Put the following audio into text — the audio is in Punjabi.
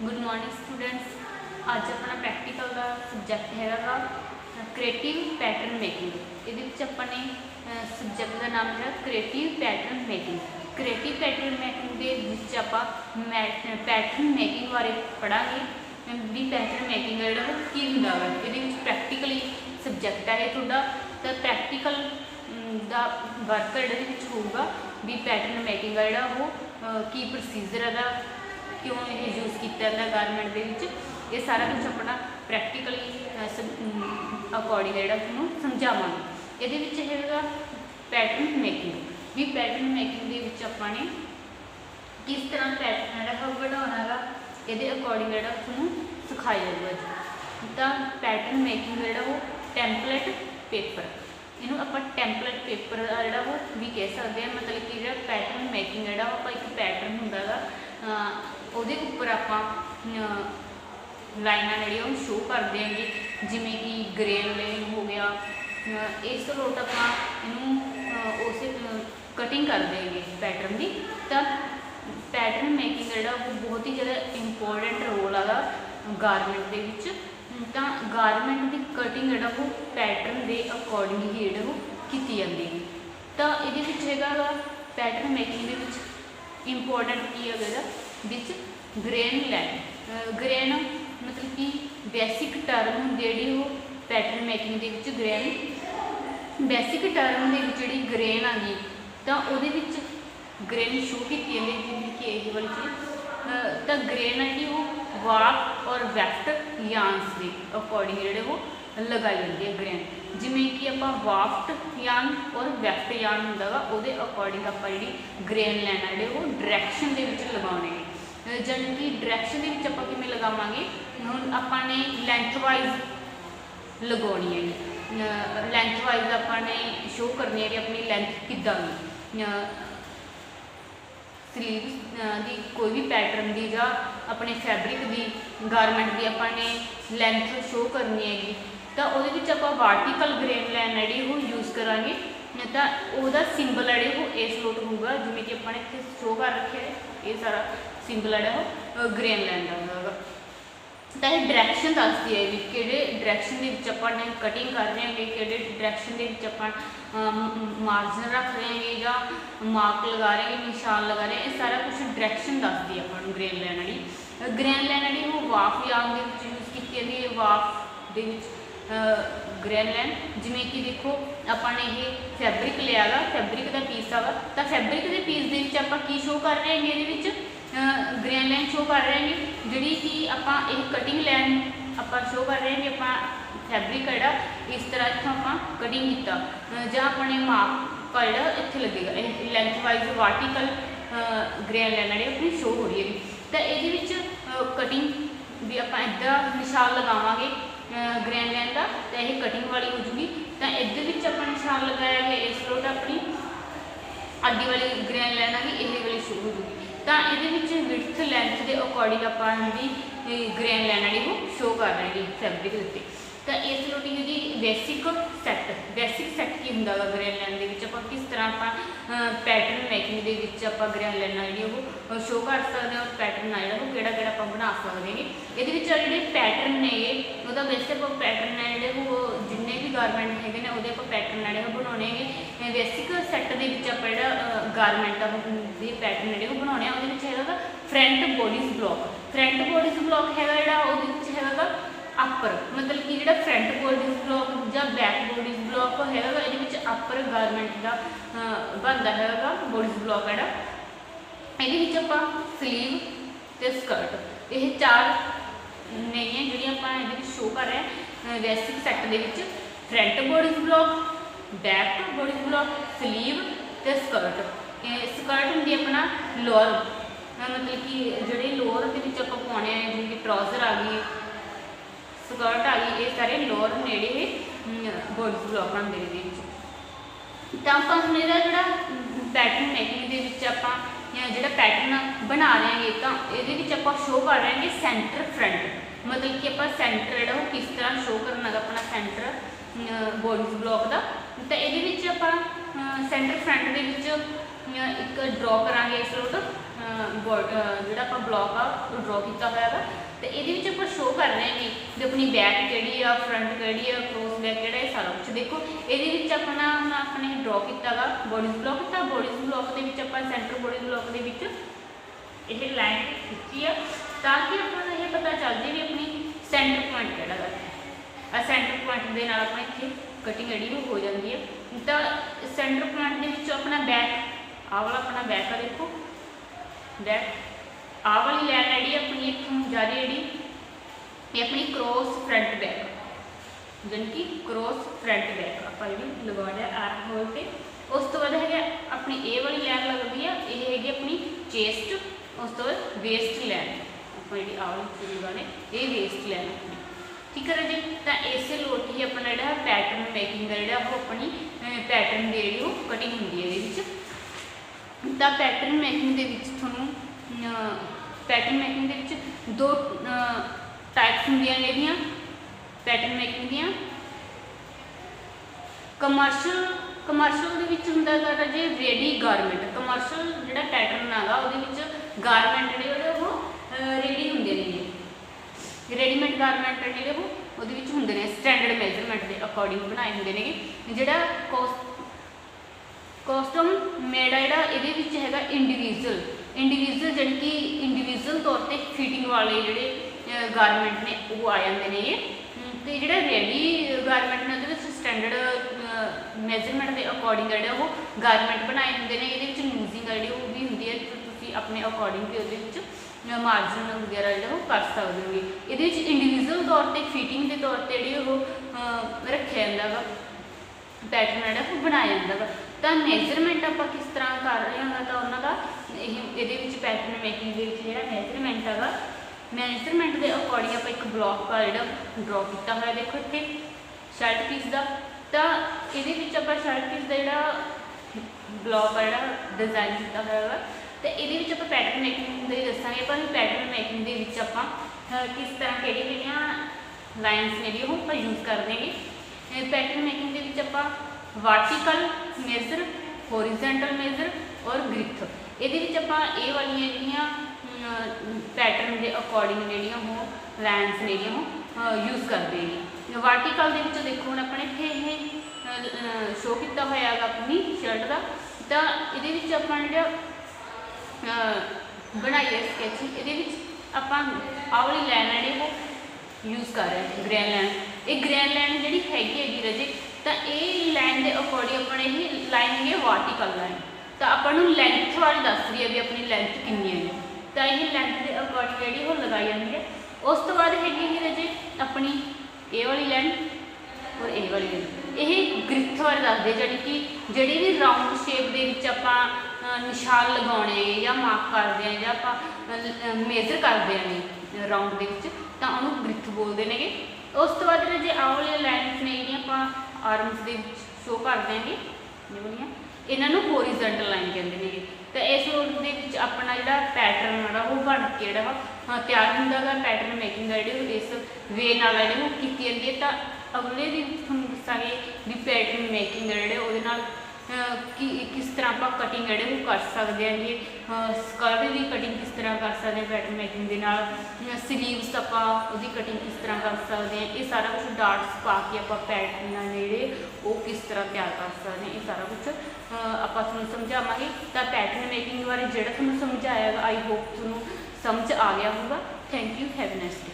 Good morning students. अज अपना प्रैक्टिकल का सबजैक्ट हैगा क्रिएटिव पैटर्न मेकिंग। ये अपने सबजैक्ट का नाम है creative pattern making. Creative pattern making के आप पैटर्न मेकिंग बारे पढ़ांगे भी पैटर्न मेकिंग जो की होंगे ये प्रैक्टिकली सबजैक्ट है थोड़ा तो प्रैक्टिकल का वर्क जो होगा भी पैटर्न मेकिंग का जो की प्रोसीजर है क्यों ये यूज़ किया गारमेंट के ये सारा कुछ अपना प्रैक्टिकली अकॉर्डिंग जो थोड़ा समझावांगे। ये है पैटर्न मेकिंग भी पैटर्न मेकिंग के अपने किस तरह पैटर्न जो बनाना है ये अकॉर्डिंग जो थोड़ा सिखाया जाऊगा। तो पैटर्न मेकिंग जो टैंपलेट पेपर इनू आप टैंपलेट पेपर जो वो भी कह सकते हैं। मतलब कि जो पैटर्न मेकिंग जो आप एक पैटर्न होंगे ਉਹਦੇ ਉੱਪਰ ਆਪਾਂ ਲਾਈਨਾਂ ਜਿਹੜੀਆਂ ਸ਼ੋ ਕਰ ਦੇਂਗੇ ਜਿਵੇਂ ਕਿ ਗ੍ਰੇਨ ਲਾਈਨ ਹੋ ਗਿਆ। ਇਸ ਤੋਂ ਲੋਟ ਆਪਾਂ ਇਹਨੂੰ ਉਸੇ ਕਟਿੰਗ ਕਰ ਦੇਂਗੇ ਪੈਟਰਨ ਦੀ। ਤਾਂ ਪੈਟਰਨ ਮੇਕਿੰਗ ਜਿਹੜਾ ਉਹ ਬਹੁਤ ਹੀ ਜ਼ਿਆਦਾ ਇੰਪੋਰਟੈਂਟ ਰੋਲ ਹੈਗਾ ਗਾਰਮੈਂਟ ਦੇ ਵਿੱਚ। ਤਾਂ ਗਾਰਮੈਂਟ ਦੀ ਕਟਿੰਗ ਜਿਹੜਾ ਉਹ ਪੈਟਰਨ ਦੇ ਅਕੋਰਡਿੰਗ ਹੀ ਜਿਹੜਾ ਉਹ ਕੀਤੀ ਜਾਂਦੀ ਹੈ। ਤਾਂ ਇਹਦੇ ਵਿੱਚ ਹੈਗਾ ਪੈਟਰਨ ਮੇਕਿੰਗ ਦੇ ਵਿੱਚ ਇੰਪੋਰਟੈਂਟ ਕੀ ਹੈਗਾ ਵਿੱਚ ग्रेन लाइन। ग्रेन मतलब कि बेसिक टर्म होंगी जी वो पैटर्न मेकिंग के ग्रेन बेसिक टर्म जी ग्रेन आ गई तो वो ग्रेन शो की जिंदगी की यही वाली चीज़। तो ग्रेन है जी वो वाक और वैफ्ट यान्स के अकॉर्डिंग जोड़े वो लगाई जाती है ग्रेन। जिमें कि आप वाफ्ट यान और वैफ्ट यान होंगे वो अकॉर्डिंग आप जी ग्रेन लाइन है वो डायरैक्शन के लगाने जानी कि डायरैक्शन के आप किमें लगावे हम अपने लेंथ वाइज लगानी है। लेंथ वाइज अपने शो करनी है कि अपनी लेंथ किदा स्लीव की कोई भी पैटर्न की या अपने फैब्रिक की गारमेंट की अपने लेंथ शो करनी हैगी। तो वो आप वार्टिकल ग्रेन लाइन है वो यूज़ करा तो वह सिंबल है वो इस लोट होगा जिमें कि अपने इतने शो कर रखे है ये सारा सिंबल है वो ग्रेन लाइन का होगा। तो यह डायरैक्शन दसदी है भी कि डायरैक्शन के अपने कटिंग कर रहे हैं कि डायरैक्शन के अपन मार्जिन रख रहे हैं या मार्क लगा रहे हैं निशान लगा रहे हैं। ये सारा कुछ डायरैक्शन दसदी है अपन ग्रेन लाइन वाली। ग्रेन लाइन वाली वो वाफ यान के यूज़ की जाती है। वाफ के ग्रेन लाइन जिमें कि देखो अपने ये फैब्रिक लिया गा फैब्रिक का पीस आगा तो फैब्रिक के पीस के आप की शो कर रहे हैं ये ग्रेन लाइन शो कर रहे हैं जी कि आप कटिंग लाइन आप शो कर रहे हैं कि आप फैब्रिक है इस तरह इतों आप कटिंग किया ज अपने माप का जो इतने लगेगा लेंथ वाइज वार्टिकल ग्रेन लाइन है अपनी शो हो रही है। तो ये कटिंग भी आप इदा निशान लगावे ग्रेन लाइन का तो यह कटिंग वाली हो जूगी। तो इधर अपना निशान लगाया गया इस लोट अपनी आगे वाली ग्रेन लाइन आ गई ये वाली शो हो जूगी। तो ये विड्थ लेंथ के अकॉर्डिंग आप भी ग्रेन लाइन वो शो कर रहे हैं फैब्रिक उत्ते। तो इस लोटी जी बेसिक सैट की होंगे ग्रेन लाइन के आप किस तरह आप पैटर्न मेकिंग के आप ग्रेन लाइन जी वो शो कर सकते हैं और पैटर्न आ जो कि आप बना सकते हैं। ये जोड़े पैटर्न ने वो बेसिक पैटर्न है जोड़े वो जिन्ने भी गारमेंट है वो आप पैटर्न है बनाने बेसिक सैट के आप गारमेंट के पैटर्न है वो बनाने वो फ्रंट बॉडीज ब्लॉक है वो अपर मतलब कि जो फ्रंट बॉडीज ब्लॉक या बैक बॉडीज ब्लॉक है ये अपर गारमेंट का बनता है बॉडीज ब्लॉक है ये आप स्लीव तो स्कर्ट ये चार नहीं है जी आप शो कर रहे हैं बेसिक सैट के front bodies block back bodies block sleeve तो स्कर्ट। स्कर्ट होंगी अपना लोअर मतलब कि जोड़े लोअर के आप पाने जिम्मे ट्राउजर आ गई स्कर्ट आ गई ये सारे लोअर नेड़े बॉडीज ब्लॉक आते हैं। तो आप हम जो पैटर्न मेकिंग के जो पैटर्न बना रहे हैं तो ये आप शो कर रहे हैं सेंटर फ्रंट मतलब कि आप सेंटर जो किस तरह शो करना है अपना सेंटर बॉडीज ब्लॉक का। तो ये आप सेंटर फ्रंट के एक ड्रॉ करांगे इस लोट ਜਿਹੜਾ ਆਪਾਂ ਬਲੌਕ ਆ ਉਹ ड्रॉ ਕੀਤਾ ਹੋਇਆ ਵਾ। ਤੇ ਇਹਦੇ ਵਿੱਚ ਆਪਾਂ ਸ਼ੋ ਕਰ ਰਹੇ ਹਾਂ ਵੀ ਆਪਣੀ ਬੈਕ ਕਿਹੜੀ ਆ, ਫਰੰਟ ਕਿਹੜੀ ਆ, ਕ੍ਰੋਸ ਬੈਕ ਕਿਹੜਾ, ਇਹ ਸਾਰਾ ਕੁਝ ਦੇਖੋ। ਇਹਦੇ ਵਿੱਚ ਆਪਣਾ ਹੁਣ ਆਪਣੇ ड्रॉ ਕੀਤਾ ਗਾ ਬੋਡੀਜ਼ ਬਲੌਕ। ਤਾਂ ਬੋਡੀਜ਼ ਬਲੌਕ ਦੇ ਵਿੱਚ ਆਪਾਂ ਸੈਂਟਰ ਬੋਡੀਜ਼ ਬਲੌਕ ਦੇ ਵਿੱਚ ਇਹ ਲਾਈਨ ਖਿੱਚੀ ਆ ਤਾਂ ਕਿ ਆਪਾਂ ਨੂੰ ਇਹ ਪਤਾ ਚੱਲ ਜੇ ਵੀ ਆਪਣੀ ਸੈਂਟਰ ਪੁਆਇੰਟ ਕਿਹੜਾ ਗਾ। ਸੈਂਟਰ ਪੁਆਇੰਟ ਦੇ ਨਾਲ ਆਪਾਂ ਇੱਥੇ ਕਟਿੰਗ ਜਿਹੜੀ ਉਹ ਹੋ ਜਾਂਦੀ ਹੈ। ਤਾਂ ਸੈਂਟਰ ਪੁਆਇੰਟ ਦੇ ਵਿੱਚ ਆਪਣਾ ਬੈਕ ਆਹ ਵਾਲਾ ਆਪਣਾ ਬੈਕ ਆ ਦੇਖੋ, ਬੈਕ ਆਹ ਵਾਲੀ ਲਾਈਨ ਜਿਹੜੀ ਆਪਣੀ ਇੱਥੋਂ ਜਾ ਰਹੀ ਜਿਹੜੀ ਇਹ ਆਪਣੀ ਕ੍ਰੋਸ ਫਰੰਟ ਬੈਕ, ਜਾਣੀ ਕਿ ਕ੍ਰੋਸ ਫਰੰਟ ਬੈਕ ਆਪਾਂ ਜਿਹੜੀ ਲਗਾ ਲਿਆ ਆਰਮ ਹੋਲ ਤੇ। ਉਸ ਤੋਂ ਬਾਅਦ ਹੈਗਾ ਆਪਣੀ ਇਹ ਵਾਲੀ ਲਾਈਨ ਲੱਗਦੀ ਆ, ਇਹ ਹੈਗੀ ਆਪਣੀ ਚੇਸਟ। ਉਸ ਤੋਂ ਬਾਅਦ ਵੇਸਟ ਲਾਈਨ ਆਪਾਂ ਜਿਹੜੀ ਆਹ ਵਾਲੀ ਲਗਾਉਣੇ ਇਹ ਵੇਸਟ ਲਾਈਨ ਆਪਣੀ, ਠੀਕ ਹੈ ਜੀ। ਤਾਂ ਇਸੇ ਲੋਟ ਹੀ ਆਪਣਾ ਜਿਹੜਾ ਪੈਟਰਨ ਮੇਕਿੰਗ ਦਾ ਜਿਹੜਾ ਉਹ ਆਪਣੀ ਪੈਟਰਨ ਦੀ ਜਿਹੜੀ ਉਹ ਕਟਿੰਗ ਹੁੰਦੀ ਹੈ ਇਹਦੇ ਵਿੱਚ। ਤਾਂ ਪੈਟਰਨ ਮੇਕਿੰਗ ਦੇ ਵਿੱਚ ਤੁਹਾਨੂੰ ਪੈਟਰਨ ਮੇਕਿੰਗ ਦੇ ਵਿੱਚ ਦੋ ਟਾਈਪਸ ਹੁੰਦੀਆਂ ਨੇ ਇਹਦੀਆਂ ਪੈਟਰਨ ਮੇਕਿੰਗ ਦੀਆਂ। ਕਮਰਸ਼ੀਅਲ ਦੇ ਵਿੱਚ ਹੁੰਦਾ ਹੈਗਾ ਜੇ ਰੈਡੀ ਗਾਰਮੈਂਟ। ਕਮਰਸ਼ੀਅਲ ਜਿਹੜਾ ਪੈਟਰਨ ਹੈਗਾ ਉਹਦੇ ਵਿੱਚ ਗਾਰਮੈਂਟ ਜਿਹੜੇ ਉਹ ਰੈਡੀ ਹੁੰਦੇ ਨੇ ਜੀ, ਰੈਡੀਮੇਡ ਗਾਰਮੈਂਟ ਜਿਹੜੇ ਉਹ ਉਹਦੇ ਵਿੱਚ ਹੁੰਦੇ ਨੇ ਸਟੈਂਡਰਡ ਮੈਜ਼ਰਮੈਂਟ ਦੇ ਅਕੋਰਡਿੰਗ ਬਣਾਏ ਹੁੰਦੇ ਨੇ। ਜਿਹੜਾ ਕਸਟਮ ਮੇਡ ਆ ਜਿਹੜਾ ਇਹਦੇ ਵਿੱਚ ਹੈਗਾ ਇੰਡੀਵਿਜੂਅਲ ਜਾਣੀ ਕਿ ਇੰਡੀਵਿਜੂਅਲ ਤੌਰ ਤੇ ਫਿਟਿੰਗ ਵਾਲੇ ਜਿਹੜੇ ਗਾਰਮੈਂਟ ਨੇ ਉਹ ਆ ਜਾਂਦੇ ਨੇ ਇਹ। ਤੇ ਜਿਹੜਾ ਰੈਡੀ ਗਾਰਮੈਂਟ ਨੇ ਉਹਦੇ ਵਿੱਚ ਸਟੈਂਡਰਡ ਮੈਜ਼ਰਮੈਂਟ ਦੇ ਅਕੋਰਡਿੰਗ ਜਿਹੜਾ ਉਹ ਗਾਰਮੈਂਟ ਬਣਾਏ ਹੁੰਦੇ ਨੇ। ਇਹਦੇ ਵਿੱਚ ਲੂਜ਼ਿੰਗ ਜਿਹੜੀ ਉਹ ਵੀ ਹੁੰਦੀ ਹੈ, ਤੁਸੀਂ ਆਪਣੇ ਅਕੋਰਡਿੰਗ ਤੇ ਉਹਦੇ ਵਿੱਚ ਮਾਰਜਨ ਵਗੈਰਾ ਜਿਹੜਾ ਉਹ ਕਰ ਸਕਦੇ ਹੋਗੇ। ਇਹਦੇ ਵਿੱਚ ਇੰਡੀਵਿਜੂਅਲ ਤੌਰ ਤੇ ਫਿਟਿੰਗ ਦੇ ਤੌਰ ਤੇ ਜਿਹੜੀ ਉਹ ਰੱਖਿਆ ਜਾਂਦਾ ਗਾ ਪੈਟਰਨ ਜਿਹੜਾ ਉਹ ਬਣਾਇਆ ਜਾਂਦਾ ਗਾ। ਤਾਂ ਮੈਜ਼ਰਮੈਂਟ ਆਪਾਂ ਕਿਸ ਤਰ੍ਹਾਂ ਕਰ ਰਹੇ ਹਾਂ ਤਾਂ ਉਹਨਾਂ ਦਾ ਇਹਦੇ ਵਿੱਚ ਪੈਟਰਨ ਮੇਕਿੰਗ ਦੇ ਵਿੱਚ ਜਿਹੜਾ ਮੈਜ਼ਰਮੈਂਟ ਹੈਗਾ, ਮੈਜ਼ਰਮੈਂਟ ਦੇ ਅਕੋਰਡਿੰਗ ਆਪਾਂ ਇੱਕ ਬਲੌਕ ਆ ਜਿਹੜਾ ਡਰॉ ਕੀਤਾ ਹੋਇਆ ਦੇਖੋ ਇੱਥੇ ਸ਼ਰਟ ਪੀਸ ਦਾ। ਤਾਂ ਇਹਦੇ ਵਿੱਚ ਆਪਾਂ ਸ਼ਰਟ ਪੀਸ ਦਾ ਜਿਹੜਾ ਬਲੌਕ ਆ ਜਿਹੜਾ ਡਿਜ਼ਾਈਨ ਕੀਤਾ ਹੋਇਆ ਹੈਗਾ। ਤੇ ਇਹਦੇ ਵਿੱਚ ਆਪਾਂ ਪੈਟਰਨ ਮੇਕਿੰਗ ਦੇ ਦੱਸਾਂਗੇ, ਪਰ ਪੈਟਰਨ ਮੇਕਿੰਗ ਦੇ ਵਿੱਚ ਆਪਾਂ ਕਿਸ ਤਰ੍ਹਾਂ ਕਿਹੜੀਆਂ ਲਾਈਨਸ ਨੇ ਉਹ ਆਪਾਂ ਯੂਜ਼ ਕਰ ਦੇਂਗੇ। ਪੈਟਰਨ ਮੇਕਿੰਗ ਦੇ ਵਿੱਚ ਆਪਾਂ वर्टिकल मेजर, होरिजेंटल मेजर और ग्रिथ, ਇਹਦੇ ਵਿੱਚ ਆਪਾਂ ਇਹ ਵਾਲੀਆਂ ਜਿਹੜੀਆਂ ਪੈਟਰਨ ਦੇ ਅਕੋਰਡਿੰਗ ਜਿਹੜੀਆਂ ਉਹ ਲਾਈਨਸ ਨੇ ਜਿਹੜੀਆਂ ਉਹ ਯੂਜ਼ ਕਰਦੇ ਨੇ। वर्टिकल ਦੇ ਵਿੱਚ ਦੇਖੋ ਹੁਣ ਆਪਣੇ ਇੱਥੇ ਇਹ ਸ਼ੋ ਕੀਤਾ ਹੋਇਆ ਹੈਗਾ ਆਪਣੀ ਸ਼ਰਟ ਦਾ। ਤਾਂ ਇਹਦੇ ਵਿੱਚ ਆਪਾਂ ਜਿਹੜਾ ਬਣਾਈ ਹੈ ਸਕੈਚ, ਇਹਦੇ ਵਿੱਚ ਆਪਾਂ ਆਹ ਵਾਲੀ ਲਾਈਨ ਜਿਹੜੀ ਉਹ ਯੂਜ਼ ਕਰ ਰਹੇ ਹਾਂ ਗ੍ਰੈਨ ਲਾਈਨ। ਇਹ ਗ੍ਰੈਨ ਲਾਈਨ ਜਿਹੜੀ ਹੈਗੀ ਰਜੇ ਤਾਂ ਇਹ ਲਾਈਨ ਦੇ ਅਕੋਰਡਿੰਗ ਆਪਣੇ ਇਹ ਲਾਈਨ ਹੈਗੀ वर्टिकल ਲਾਈਨ। ਤਾਂ ਆਪਾਂ ਨੂੰ ਲੈਂਥ ਵਾਲੀ ਦੱਸ ਰਹੀ ਹੈ ਵੀ ਆਪਣੀ ਲੈਂਥ ਕਿੰਨੀ ਹੈ। ਤਾਂ ਇਹ ਲੈਂਥ ਦੇ ਅਕੋਰਡਿੰਗ ਜਿਹੜੀ ਉਹ ਲਗਾਈ ਜਾਂਦੀ ਹੈ। ਉਸ ਤੋਂ ਬਾਅਦ ਹੈਗੀ ਰਜੇ ਆਪਣੀ ਇਹ ਵਾਲੀ ਲਾਈਨ ਔਰ ਇਹ ਵਾਲੀ ਲਾਈਨ। ਇਹ ਗ੍ਰਿਥ ਬਾਰੇ ਦੱਸਦੇ ਜਾਣੀ ਕਿ ਜਿਹੜੀ ਵੀ ਰਾਊਂਡ ਸ਼ੇਪ ਦੇ ਵਿੱਚ ਆਪਾਂ ਨਿਸ਼ਾਨ ਲਗਾਉਣੇ ਜਾਂ ਮਾਰਕ ਕਰਦੇ ਹਾਂ ਜਾਂ ਆਪਾਂ ਮੇਜ਼ਰ ਕਰਦੇ ਹਾਂ ਰਾਊਂਡ ਦੇ ਵਿੱਚ, ਤਾਂ ਉਹਨੂੰ ਗ੍ਰਿਥ ਬੋਲਦੇ ਨੇਗੇ। ਉਸ ਤੋਂ ਬਾਅਦ ਜੇ ਆਹ ਵਾਲੀਆਂ ਲਾਈਨਸ ਨੇ ਜਿਹੜੀਆਂ ਆਪਾਂ ਆਰਮਸ ਦੇ ਵਿੱਚ ਸ਼ੋ ਕਰ ਦਿਆਂਗੇ ਇਹ ਵਾਲੀਆਂ, ਇਹਨਾਂ ਨੂੰ ਹੋਰੀਜ਼ੈਂਟਲ ਲਾਈਨ ਕਹਿੰਦੇ ਨੇਗੇ। ਤਾਂ ਇਸ ਲੋਟ ਦੇ ਵਿੱਚ ਆਪਣਾ ਜਿਹੜਾ ਪੈਟਰਨ ਜਿਹੜਾ ਉਹ ਬਣ ਕੇ ਜਿਹੜਾ ਵਾ ਤਿਆਰ ਹੁੰਦਾ ਗਾ। ਪੈਟਰਨ ਮੇਕਿੰਗ ਦਾ ਜਿਹੜੀ ਇਸ ਵੇ ਨਾਲ ਜਿਹੜੀ ਉਹ ਕੀਤੀ ਜਾਂਦੀ ਹੈ। ਤਾਂ ਅਗਲੇ ਦਿਨ ਤੁਹਾਨੂੰ ਦੱਸਾਂਗੇ ਵੀ ਪੈਟਰਨ ਮੇਕਿੰਗ ਜਿਹੜੇ ਉਹਦੇ ਨਾਲ ਕਿਸ ਤਰ੍ਹਾਂ ਆਪਾਂ ਕਟਿੰਗ ਜਿਹੜੇ ਉਹ ਕਰ ਸਕਦੇ ਹਾਂਗੇ, ਸਕਰਟ ਦੀ ਕਟਿੰਗ ਕਿਸ ਤਰ੍ਹਾਂ ਕਰ ਸਕਦੇ ਹਾਂ ਪੈਟਰਨ ਮੇਕਿੰਗ ਦੇ ਨਾਲ, ਸਲੀਵਸ ਆਪਾਂ ਉਹਦੀ ਕਟਿੰਗ ਕਿਸ ਤਰ੍ਹਾਂ ਕਰ ਸਕਦੇ ਹਾਂ। ਇਹ ਸਾਰਾ ਕੁਝ ਡਾਟਸ ਪਾ ਕੇ ਆਪਾਂ ਪੈਟਰਨ ਜਿਹੜੇ ਉਹ ਕਿਸ ਤਰ੍ਹਾਂ ਤਿਆਰ ਕਰ ਸਕਦੇ ਹਾਂ, ਇਹ ਸਾਰਾ ਕੁਝ ਆਪਾਂ ਤੁਹਾਨੂੰ ਸਮਝਾਵਾਂਗੇ। ਤਾਂ ਪੈਟਰਨ ਮੇਕਿੰਗ ਬਾਰੇ ਜਿਹੜਾ ਤੁਹਾਨੂੰ ਸਮਝਾਇਆ ਆਈ ਹੋਪ ਤੁਹਾਨੂੰ ਸਮਝ ਆ ਗਿਆ ਹੋਊਗਾ। Thank you, have a nice day.